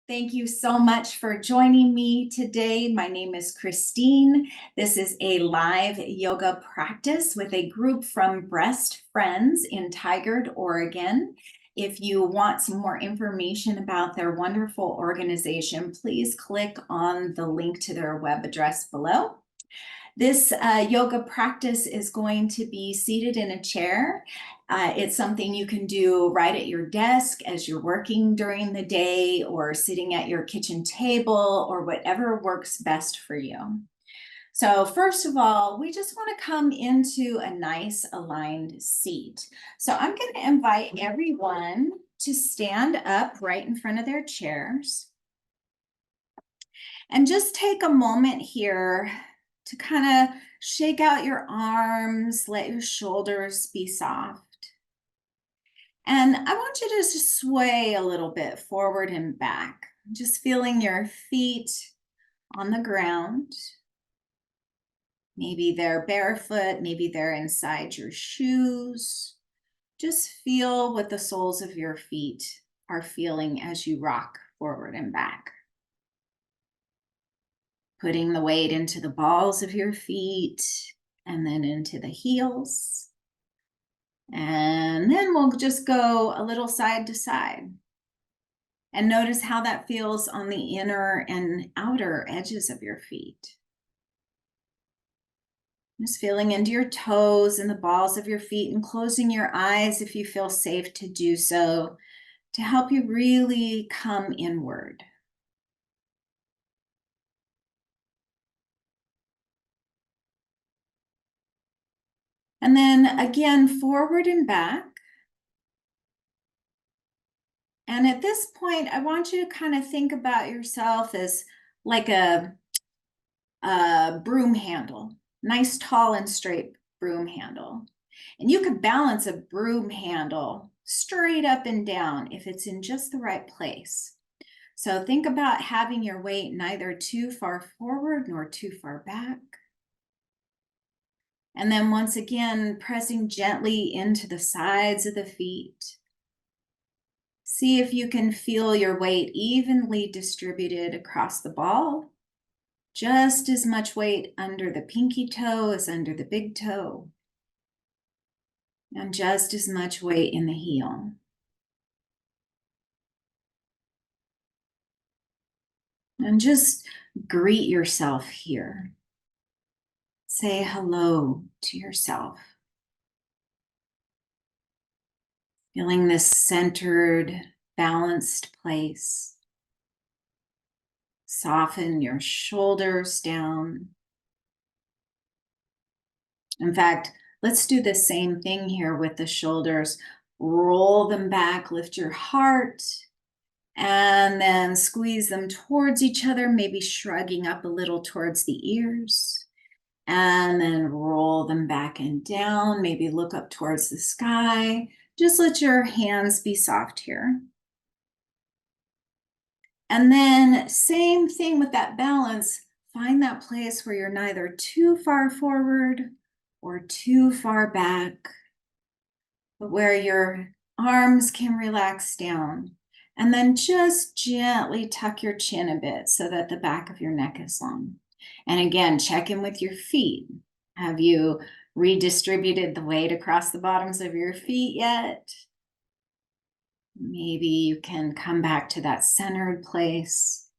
Thank you so much for joining me today. My name is Christine. This is a live yoga practice with a group from Breast Friends in Tigard, Oregon. If you want some more information about their wonderful organization, please click on the link to their web address below. This yoga practice is going to be seated in a chair. It's something you can do right at your desk as you're working during the day, or sitting at your kitchen table, or whatever works best for you. So first of all, we just want to come into a nice aligned seat. So I'm going to invite everyone to stand up right in front of their chairs. And just take a moment here to kind of shake out your arms, let your shoulders be soft. And I want you to just sway a little bit forward and back, just feeling your feet on the ground. Maybe they're barefoot, maybe they're inside your shoes. Just feel what the soles of your feet are feeling as you rock forward and back. Putting the weight into the balls of your feet and then into the heels. And then we'll just go a little side to side. And notice how that feels on the inner and outer edges of your feet. Just feeling into your toes and the balls of your feet, and closing your eyes if you feel safe to do so, to help you really come inward. And then again, forward and back. And at this point, I want you to kind of think about yourself as like a broom handle, nice, tall and straight broom handle. And you could balance a broom handle straight up and down if it's in just the right place. So think about having your weight neither too far forward nor too far back. And then once again, pressing gently into the sides of the feet. See if you can feel your weight evenly distributed across the ball. Just as much weight under the pinky toe as under the big toe. And just as much weight in the heel. And just greet yourself here. Say hello to yourself. Feeling this centered, balanced place. Soften your shoulders down. In fact, let's do the same thing here with the shoulders. Roll them back, lift your heart, and then squeeze them towards each other, maybe shrugging up a little towards the ears. And then roll them back and down, maybe look up towards the sky. Just let your hands be soft here. And then same thing with that balance. Find that place where you're neither too far forward or too far back, but where your arms can relax down. And then just gently tuck your chin a bit so that the back of your neck is long. And again, check in with your feet. Have you redistributed the weight across the bottoms of your feet yet? Maybe you can come back to that centered place.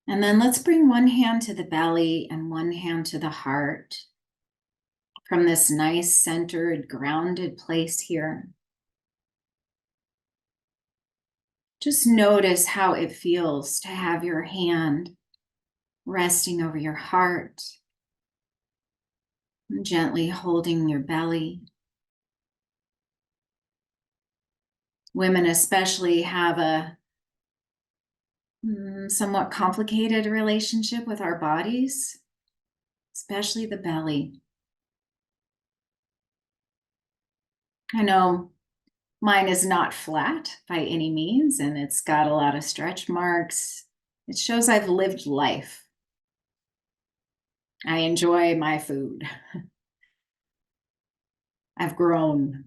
And then let's bring one hand to the belly and one hand to the heart from this nice centered, grounded place here. Just notice how it feels to have your hand resting over your heart, and gently holding your belly. Women especially have a somewhat complicated relationship with our bodies, especially the belly. I know mine is not flat by any means, and it's got a lot of stretch marks. It shows I've lived life. I enjoy my food. I've grown.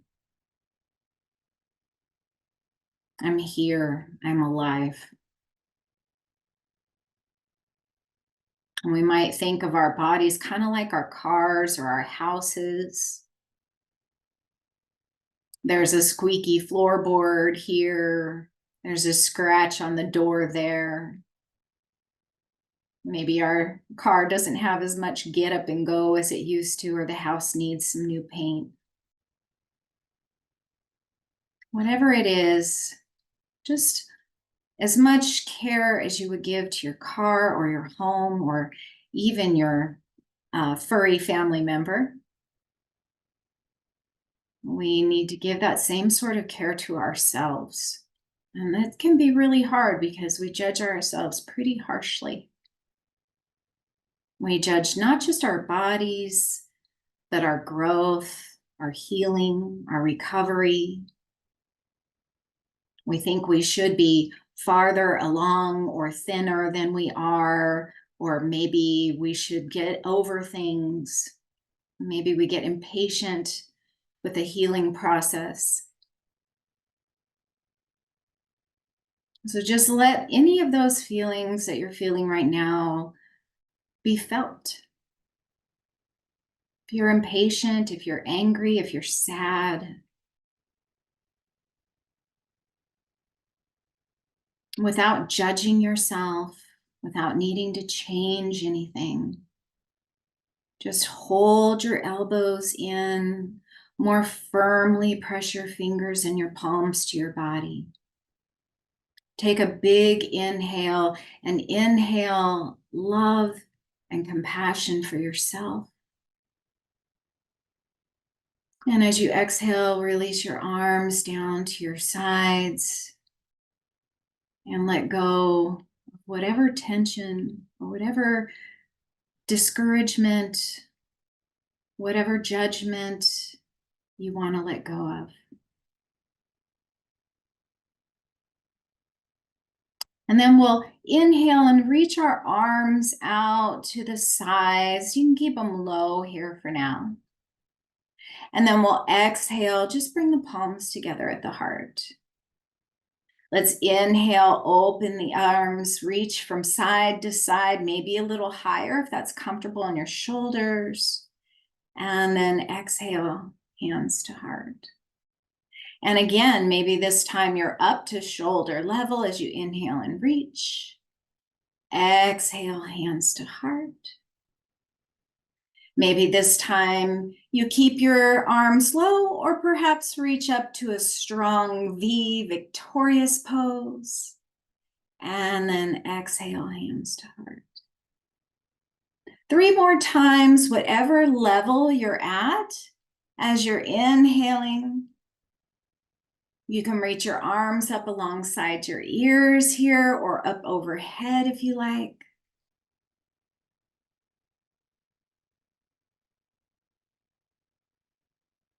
I'm here. I'm alive. And we might think of our bodies kind of like our cars or our houses. There's a squeaky floorboard here. There's a scratch on the door there. Maybe our car doesn't have as much get up and go as it used to, or the house needs some new paint. Whatever it is, just as much care as you would give to your car or your home or even your furry family member, we need to give that same sort of care to ourselves. And that can be really hard because we judge ourselves pretty harshly. We judge not just our bodies, but our growth, our healing, our recovery. We think we should be farther along or thinner than we are, or maybe we should get over things. Maybe we get impatient with the healing process. So just let any of those feelings that you're feeling right now be felt. If you're impatient, if you're angry, if you're sad, without judging yourself, without needing to change anything, just hold your elbows in, more firmly press your fingers and your palms to your body. Take a big inhale and inhale love and compassion for yourself. And as you exhale, release your arms down to your sides and let go of whatever tension or whatever discouragement, whatever judgment you want to let go of. And then we'll inhale and reach our arms out to the sides. You can keep them low here for now. And then we'll exhale, just bring the palms together at the heart. Let's inhale, open the arms, reach from side to side, maybe a little higher if that's comfortable on your shoulders. And then exhale, hands to heart. And again, maybe this time you're up to shoulder level as you inhale and reach. Exhale, hands to heart. Maybe this time you keep your arms low or perhaps reach up to a strong V, victorious pose. And then exhale, hands to heart. 3 more times, whatever level you're at, as you're inhaling. You can reach your arms up alongside your ears here or up overhead if you like.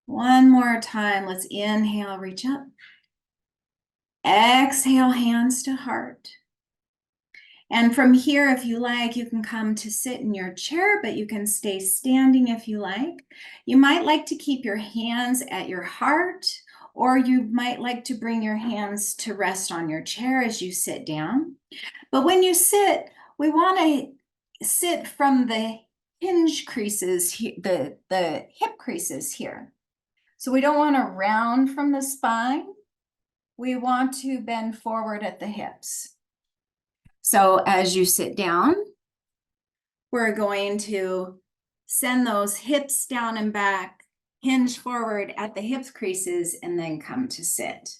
One more time. Let's inhale, reach up. Exhale, hands to heart. And from here, if you like, you can come to sit in your chair, but you can stay standing if you like. You might like to keep your hands at your heart, or you might like to bring your hands to rest on your chair as you sit down. But when you sit, we want to sit from the hinge creases, the hip creases here. So we don't want to round from the spine. We want to bend forward at the hips. So as you sit down, we're going to send those hips down and back, hinge forward at the hip creases, and then come to sit.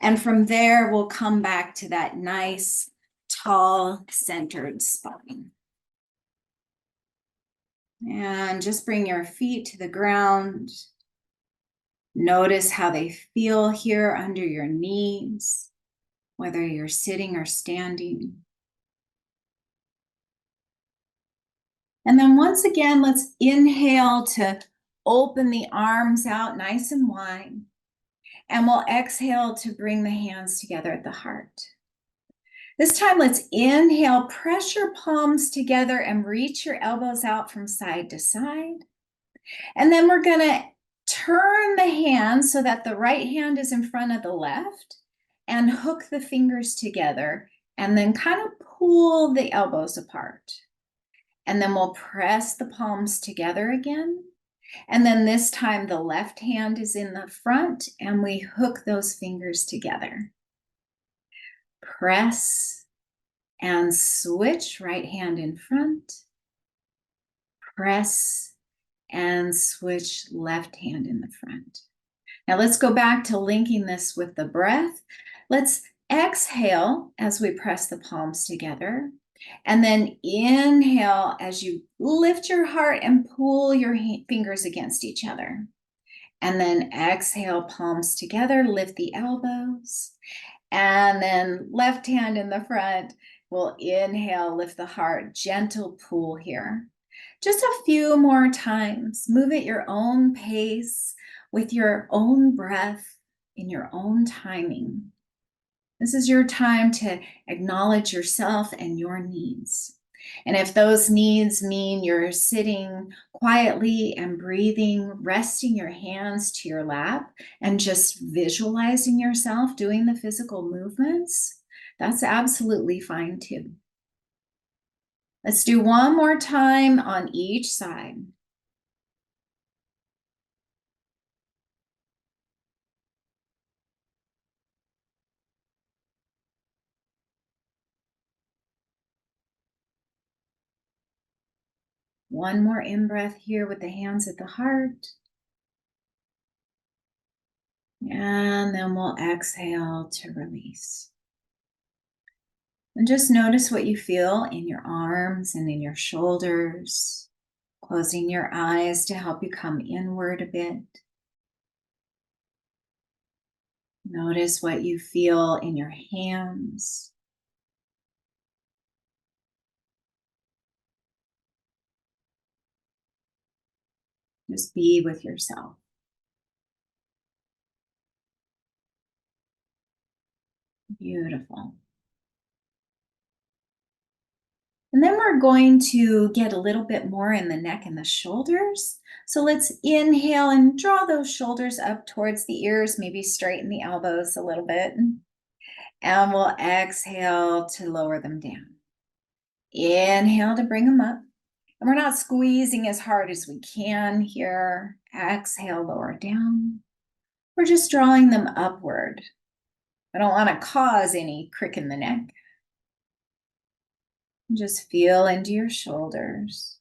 And from there, we'll come back to that nice, tall, centered spine. And just bring your feet to the ground. Notice how they feel here under your knees, whether you're sitting or standing. And then once again, let's inhale to open the arms out nice and wide. And we'll exhale to bring the hands together at the heart. This time, let's inhale, press your palms together and reach your elbows out from side to side. And then we're going to turn the hand so that the right hand is in front of the left and hook the fingers together and then kind of pull the elbows apart. And then we'll press the palms together again. And then this time the left hand is in the front and we hook those fingers together. Press and switch, right hand in front. Press and switch, left hand in the front. Now let's go back to linking this with the breath. Let's exhale as we press the palms together. And then inhale as you lift your heart and pull your fingers against each other. And then exhale, palms together, lift the elbows. And then left hand in the front. We'll inhale, lift the heart, gentle pull here. Just a few more times. Move at your own pace, with your own breath, in your own timing. This is your time to acknowledge yourself and your needs. And if those needs mean you're sitting quietly and breathing, resting your hands to your lap and just visualizing yourself doing the physical movements, that's absolutely fine too. Let's do one more time on each side. One more in-breath here with the hands at the heart. And then we'll exhale to release. And just notice what you feel in your arms and in your shoulders. Closing your eyes to help you come inward a bit. Notice what you feel in your hands. Just be with yourself. Beautiful. And then we're going to get a little bit more in the neck and the shoulders. So let's inhale and draw those shoulders up towards the ears, maybe straighten the elbows a little bit. And we'll exhale to lower them down. Inhale to bring them up. And we're not squeezing as hard as we can here. Exhale, lower down. We're just drawing them upward. I don't want to cause any crick in the neck. Just feel into your shoulders.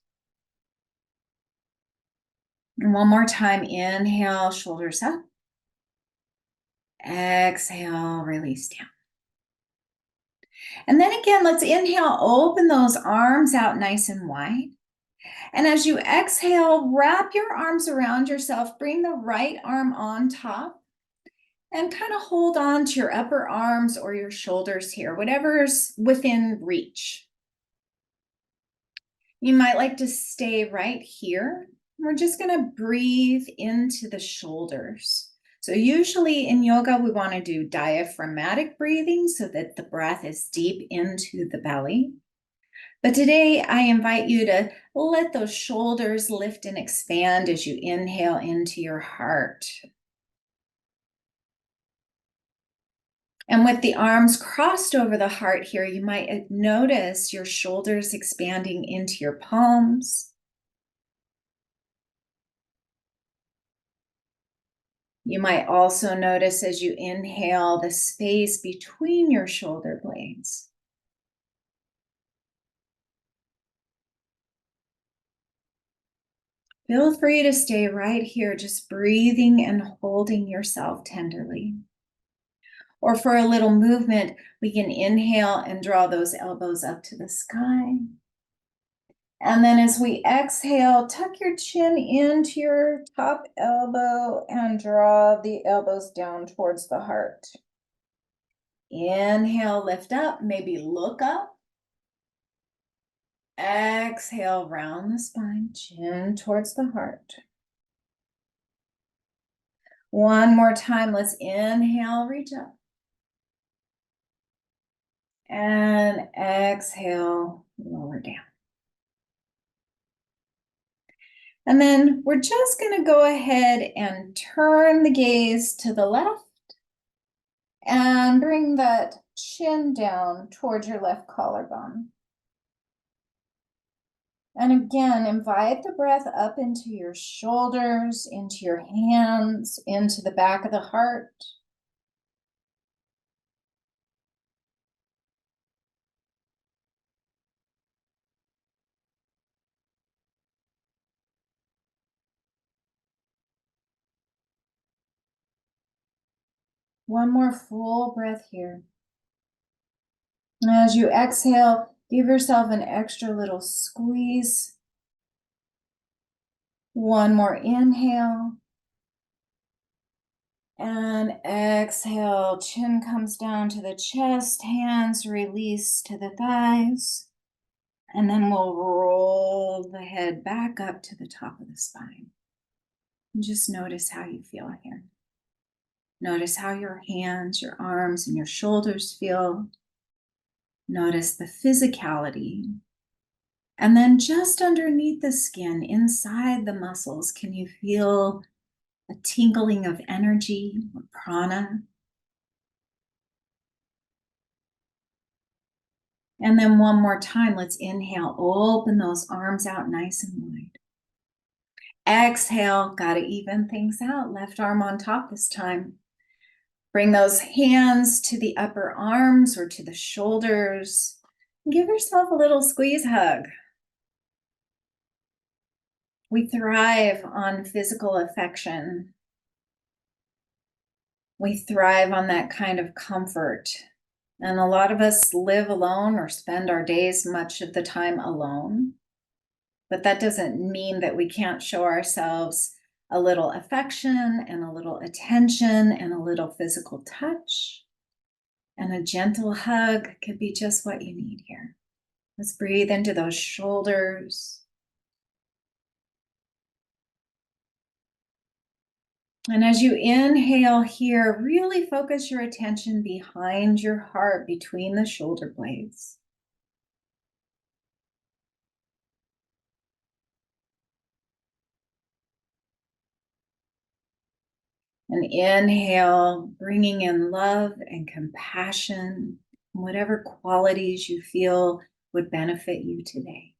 And one more time, inhale, shoulders up. Exhale, release down. And then again, let's inhale, open those arms out nice and wide. And as you exhale, wrap your arms around yourself. Bring the right arm on top and kind of hold on to your upper arms or your shoulders here, whatever's within reach. You might like to stay right here. We're just going to breathe into the shoulders. So usually in yoga, we want to do diaphragmatic breathing so that the breath is deep into the belly. But today I invite you to let those shoulders lift and expand as you inhale into your heart. And with the arms crossed over the heart here, you might notice your shoulders expanding into your palms. You might also notice as you inhale the space between your shoulder blades. Feel free to stay right here, just breathing and holding yourself tenderly. Or for a little movement, we can inhale and draw those elbows up to the sky. And then as we exhale, tuck your chin into your top elbow and draw the elbows down towards the heart. Inhale, lift up, maybe look up. Exhale, round the spine, chin towards the heart. One more time, let's inhale, reach up. And exhale, lower down. And then we're just going to go ahead and turn the gaze to the left and bring that chin down towards your left collarbone. And again, invite the breath up into your shoulders, into your hands, into the back of the heart. One more full breath here. As you exhale, give yourself an extra little squeeze. One more inhale. And exhale, chin comes down to the chest, hands release to the thighs. And then we'll roll the head back up to the top of the spine. And just notice how you feel here. Notice how your hands, your arms, and your shoulders feel. Notice the physicality. And then just underneath the skin, inside the muscles, can you feel a tingling of energy or prana? And then one more time, let's inhale, open those arms out nice and wide. Exhale, gotta even things out. Left arm on top this time. Bring those hands to the upper arms or to the shoulders. Give yourself a little squeeze hug. We thrive on physical affection. We thrive on that kind of comfort. And a lot of us live alone or spend our days much of the time alone. But that doesn't mean that we can't show ourselves a little affection and a little attention and a little physical touch. And a gentle hug could be just what you need here. Let's breathe into those shoulders. And as you inhale here, really focus your attention behind your heart, between the shoulder blades. And inhale, bringing in love and compassion, whatever qualities you feel would benefit you today.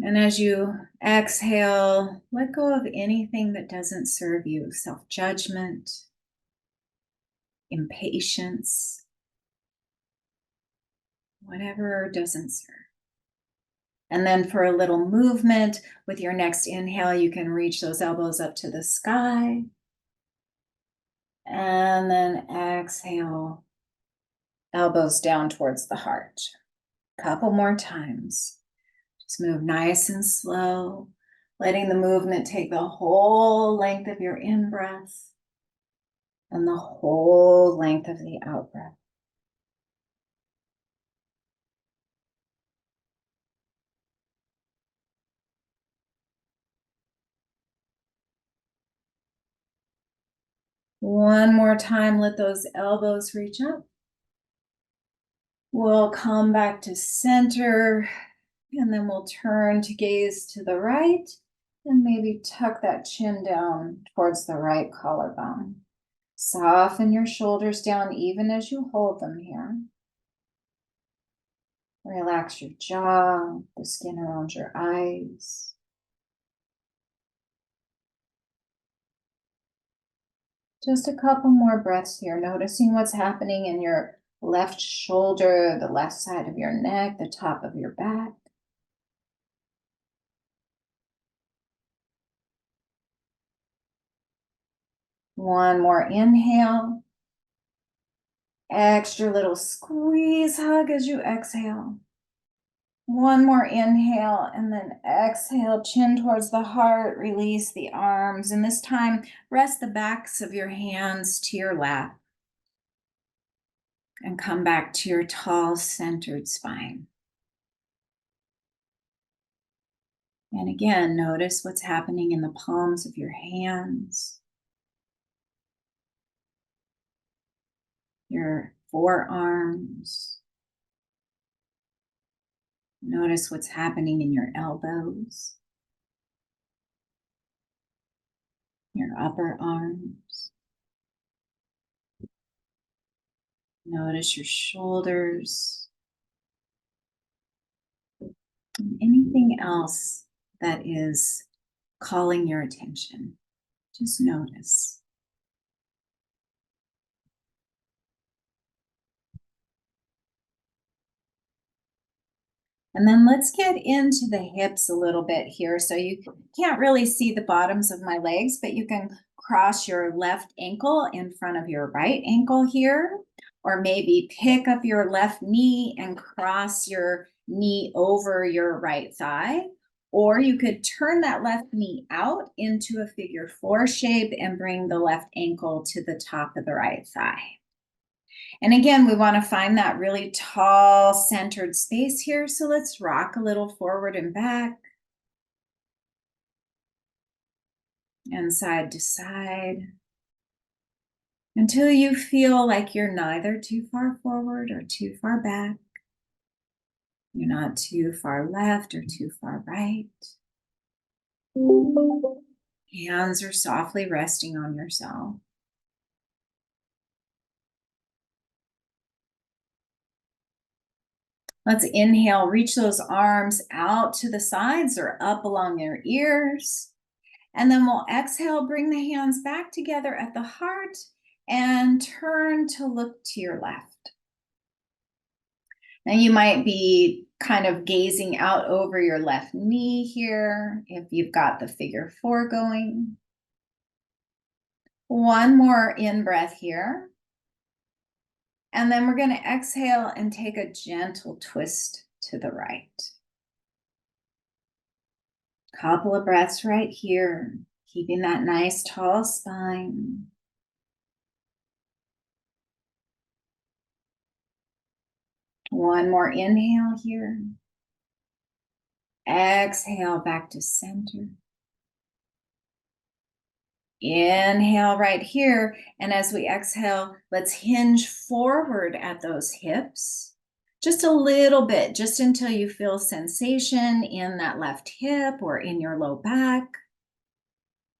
And as you exhale, let go of anything that doesn't serve you, self-judgment, impatience, whatever doesn't serve. And then for a little movement, with your next inhale, you can reach those elbows up to the sky. And then exhale, elbows down towards the heart. Couple more times. Just move nice and slow, letting the movement take the whole length of your in-breath and the whole length of the out-breath. One more time, let those elbows reach up. We'll come back to center, and then we'll turn to gaze to the right, and maybe tuck that chin down towards the right collarbone. Soften your shoulders down even as you hold them here. Relax your jaw, the skin around your eyes. Just a couple more breaths here, noticing what's happening in your left shoulder, the left side of your neck, the top of your back. One more inhale. Extra little squeeze hug as you exhale. One more inhale and then exhale, chin towards the heart, release the arms. And this time, rest the backs of your hands to your lap and come back to your tall, centered spine. And again, notice what's happening in the palms of your hands, your forearms, Notice what's happening in your elbows, your upper arms. Notice your shoulders and anything else that is calling your attention. Just notice. And then let's get into the hips a little bit here. So you can't really see the bottoms of my legs, but you can cross your left ankle in front of your right ankle here, or maybe pick up your left knee and cross your knee over your right thigh. Or you could turn that left knee out into a figure 4 shape and bring the left ankle to the top of the right thigh. And again, we want to find that really tall centered space here. So let's rock a little forward and back and side to side until you feel like you're neither too far forward or too far back. You're not too far left or too far right. Hands are softly resting on yourself. Let's inhale, reach those arms out to the sides or up along your ears. And then we'll exhale, bring the hands back together at the heart and turn to look to your left. Now you might be kind of gazing out over your left knee here if you've got the figure 4 going. One more in-breath here. And then we're going to exhale and take a gentle twist to the right. Couple of breaths right here, keeping that nice tall spine. One more inhale here. Exhale back to center. Inhale right here. And as we exhale, let's hinge forward at those hips. Just a little bit, just until you feel sensation in that left hip or in your low back.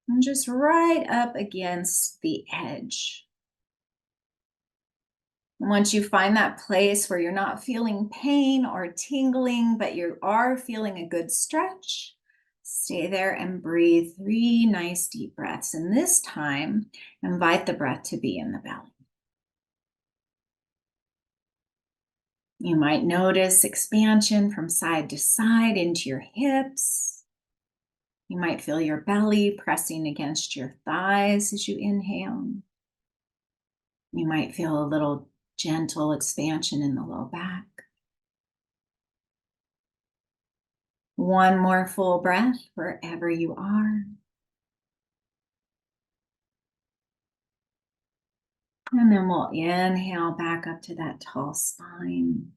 And just right up against the edge. Once you find that place where you're not feeling pain or tingling, but you are feeling a good stretch, stay there and breathe 3 nice deep breaths. And this time, invite the breath to be in the belly. You might notice expansion from side to side into your hips. You might feel your belly pressing against your thighs as you inhale. You might feel a little gentle expansion in the low back. One more full breath wherever you are. And then we'll inhale back up to that tall spine.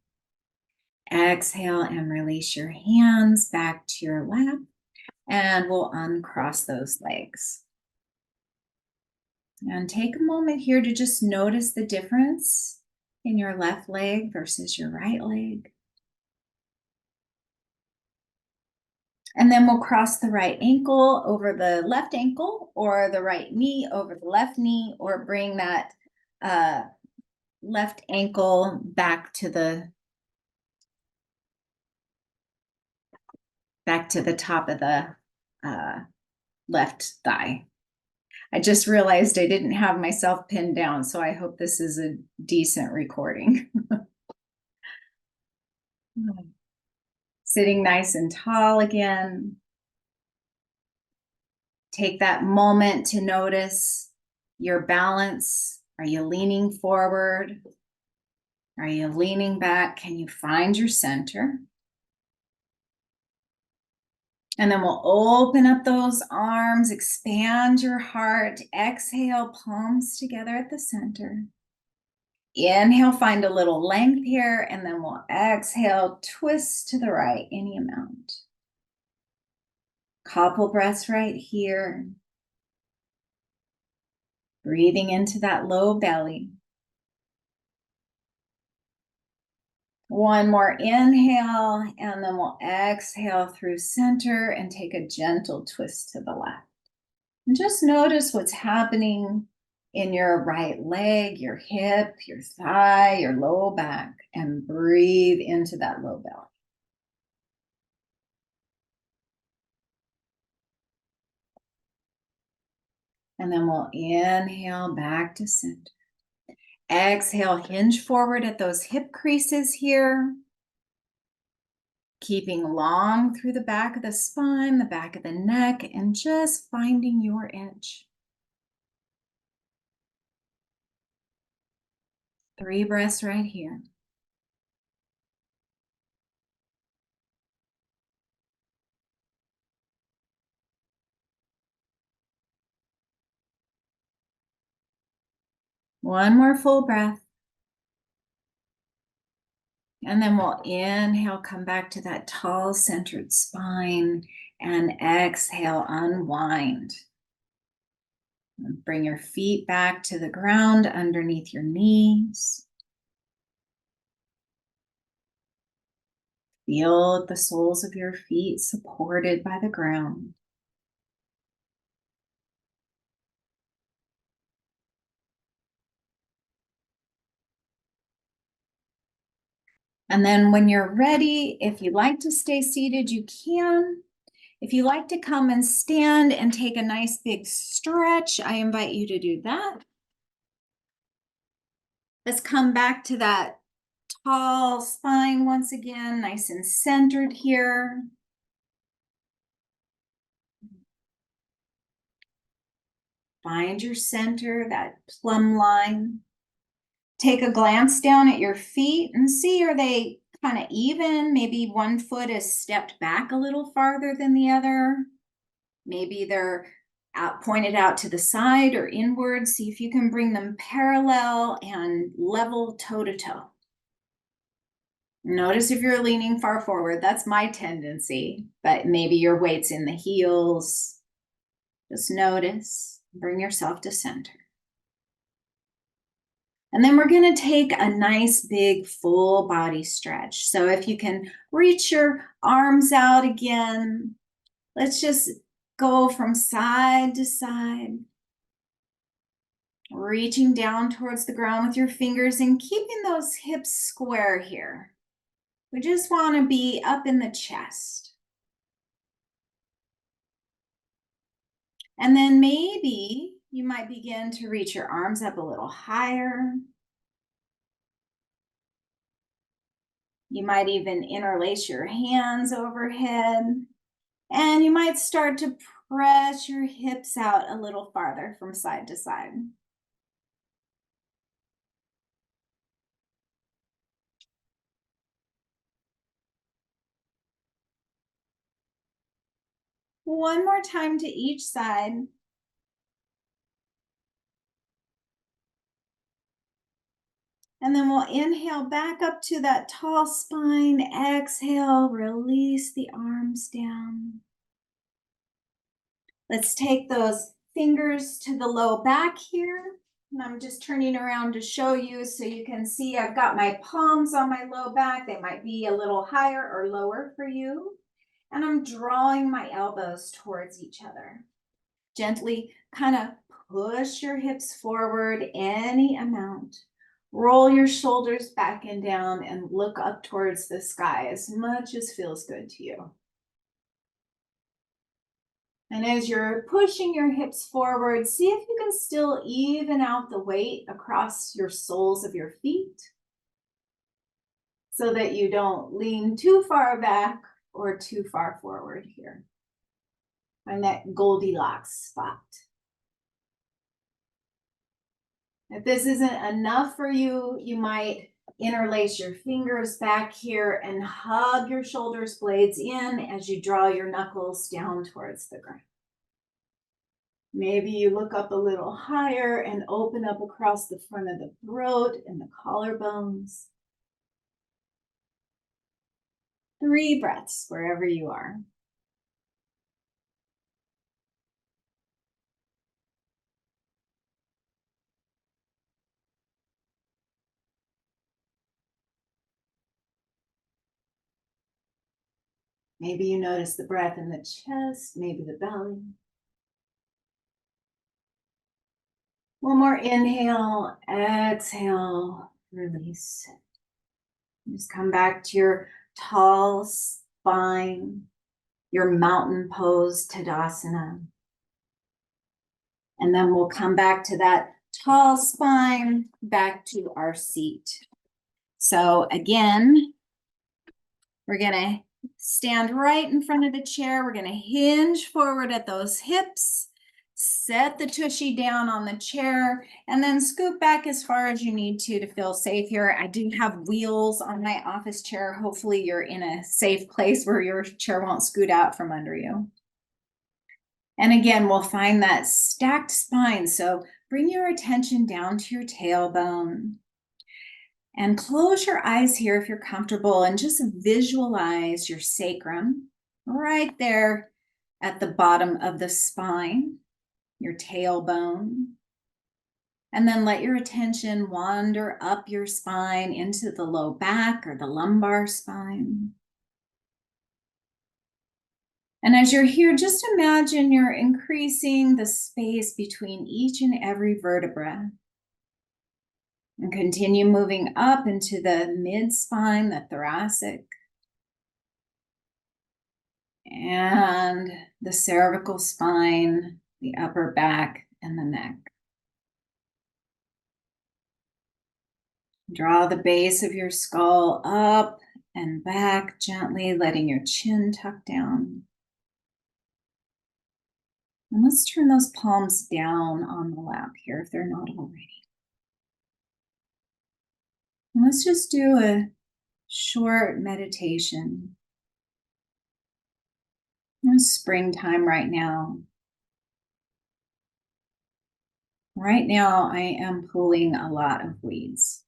Exhale and release your hands back to your lap. And we'll uncross those legs. And take a moment here to just notice the difference in your left leg versus your right leg. And then we'll cross the right ankle over the left ankle, or the right knee over the left knee, or bring that left ankle back to the top of the left thigh. I just realized I didn't have myself pinned down, so I hope this is a decent recording. Sitting nice and tall again. Take that moment to notice your balance. Are you leaning forward? Are you leaning back? Can you find your center? And then we'll open up those arms, expand your heart. Exhale, palms together at the center. Inhale, find a little length here, and then we'll exhale, twist to the right, any amount. Couple breaths right here. Breathing into that low belly. One more inhale, and then we'll exhale through center and take a gentle twist to the left. And just notice what's happening in your right leg, your hip, your thigh, your low back, and breathe into that low belly. And then we'll inhale back to center. Exhale, hinge forward at those hip creases here. Keeping long through the back of the spine, the back of the neck, and just finding your edge. 3 breaths right here. One more full breath. And then we'll inhale, come back to that tall centered spine, and exhale, unwind. And bring your feet back to the ground underneath your knees. Feel the soles of your feet supported by the ground. And then when you're ready, if you'd like to stay seated, you can. If you like to come and stand and take a nice big stretch, I invite you to do that. Let's come back to that tall spine once again, nice and centered here. Find your center, that plumb line. Take a glance down at your feet and see, are they kind of even? Maybe one foot is stepped back a little farther than the other. Maybe they're pointed out to the side or inward. See if you can bring them parallel and level toe to toe. Notice if you're leaning far forward. That's my tendency, but maybe your weight's in the heels. Just notice, bring yourself to center. And then we're going to take a nice big full body stretch. So if you can reach your arms out again, let's just go from side to side, reaching down towards the ground with your fingers and keeping those hips square here. We just want to be up in the chest. And then maybe you might begin to reach your arms up a little higher. You might even interlace your hands overhead. And you might start to press your hips out a little farther from side to side. One more time to each side. And then we'll inhale back up to that tall spine. Exhale, release the arms down. Let's take those fingers to the low back here. And I'm just turning around to show you so you can see I've got my palms on my low back. They might be a little higher or lower for you. And I'm drawing my elbows towards each other. Gently kind of push your hips forward any amount. Roll your shoulders back and down and look up towards the sky as much as feels good to you. And as you're pushing your hips forward, see if you can still even out the weight across your soles of your feet so that you don't lean too far back or too far forward here. Find that Goldilocks spot. If this isn't enough for you, you might interlace your fingers back here and hug your shoulders blades in as you draw your knuckles down towards the ground. Maybe you look up a little higher and open up across the front of the throat and the collarbones. 3 breaths wherever you are. Maybe you notice the breath in the chest, maybe the belly. One more inhale, exhale, release. Just come back to your tall spine, your mountain pose, Tadasana. And then we'll come back to that tall spine, back to our seat. So again, we're gonna stand right in front of the chair. We're gonna hinge forward at those hips, set the tushy down on the chair, and then scoot back as far as you need to feel safe here. I do have wheels on my office chair. Hopefully you're in a safe place where your chair won't scoot out from under you. And again, we'll find that stacked spine. So bring your attention down to your tailbone. And close your eyes here if you're comfortable and just visualize your sacrum right there at the bottom of the spine, your tailbone. And then let your attention wander up your spine into the low back or the lumbar spine. And as you're here, just imagine you're increasing the space between each and every vertebra. And continue moving up into the mid-spine, the thoracic, and the cervical spine, the upper back, and the neck. Draw the base of your skull up and back gently, letting your chin tuck down. And let's turn those palms down on the lap here if they're not already. And let's just do a short meditation. It's springtime right now. Right now, I am pulling a lot of weeds.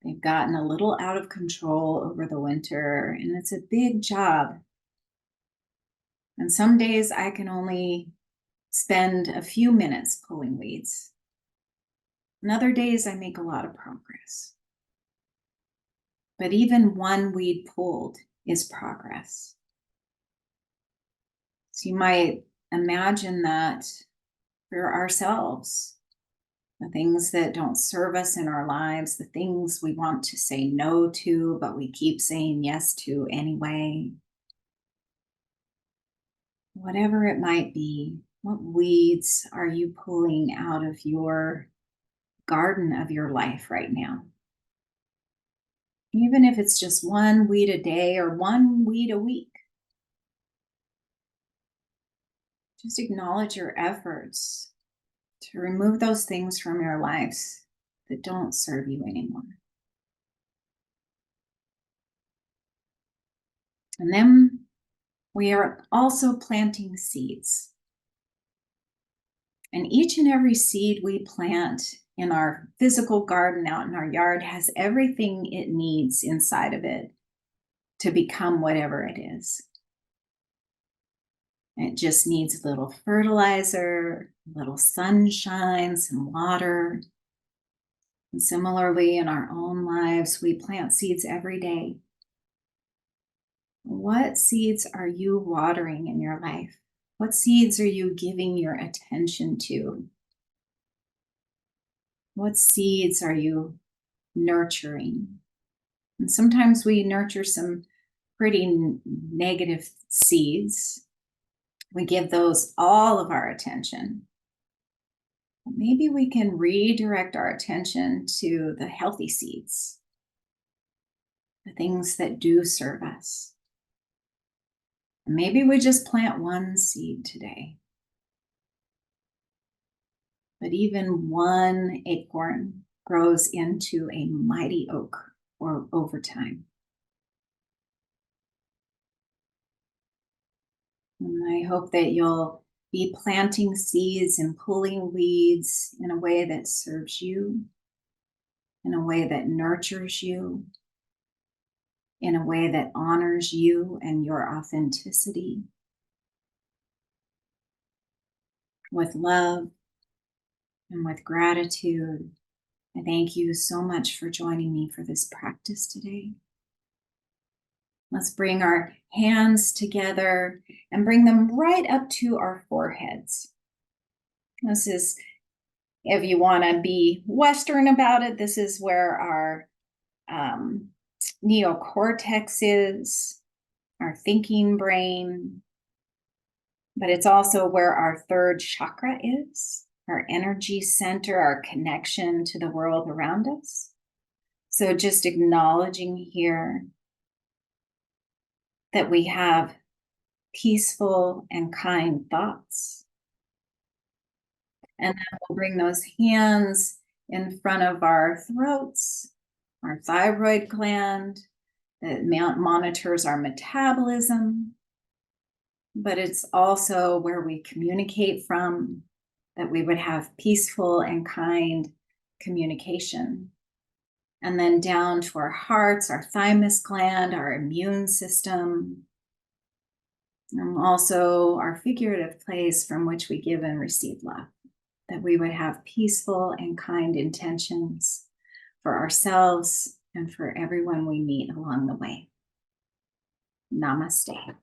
They've gotten a little out of control over the winter, and it's a big job. And some days I can only spend a few minutes pulling weeds. And other days I make a lot of progress. But even one weed pulled is progress. So you might imagine that for ourselves, the things that don't serve us in our lives, the things we want to say no to, but we keep saying yes to anyway. Whatever it might be, what weeds are you pulling out of your garden of your life right now? Even if it's just one weed a day or one weed a week. Just acknowledge your efforts to remove those things from your lives that don't serve you anymore. And then we are also planting seeds. And each and every seed we plant in our physical garden out in our yard has everything it needs inside of it to become whatever it is. It just needs a little fertilizer, a little sunshine, some water. And similarly, in our own lives, we plant seeds every day. What seeds are you watering in your life? What seeds are you giving your attention to? What seeds are you nurturing? And sometimes we nurture some pretty negative seeds. We give those all of our attention. Maybe we can redirect our attention to the healthy seeds, the things that do serve us. Maybe we just plant one seed today. But even one acorn grows into a mighty oak or over time. And I hope that you'll be planting seeds and pulling weeds in a way that serves you, in a way that nurtures you, in a way that honors you and your authenticity, with love and with gratitude. I thank you so much for joining me for this practice today. Let's bring our hands together and bring them right up to our foreheads. This is, if you want to be Western about it, this is where our neocortex is, our thinking brain, but it's also where our third chakra is, our energy center, our connection to the world around us. So just acknowledging here that we have peaceful and kind thoughts. And then we'll bring those hands in front of our throats, our thyroid gland that monitors our metabolism, but it's also where we communicate from, that we would have peaceful and kind communication. And then down to our hearts, our thymus gland, our immune system, and also our figurative place from which we give and receive love, that we would have peaceful and kind intentions for ourselves and for everyone we meet along the way. Namaste.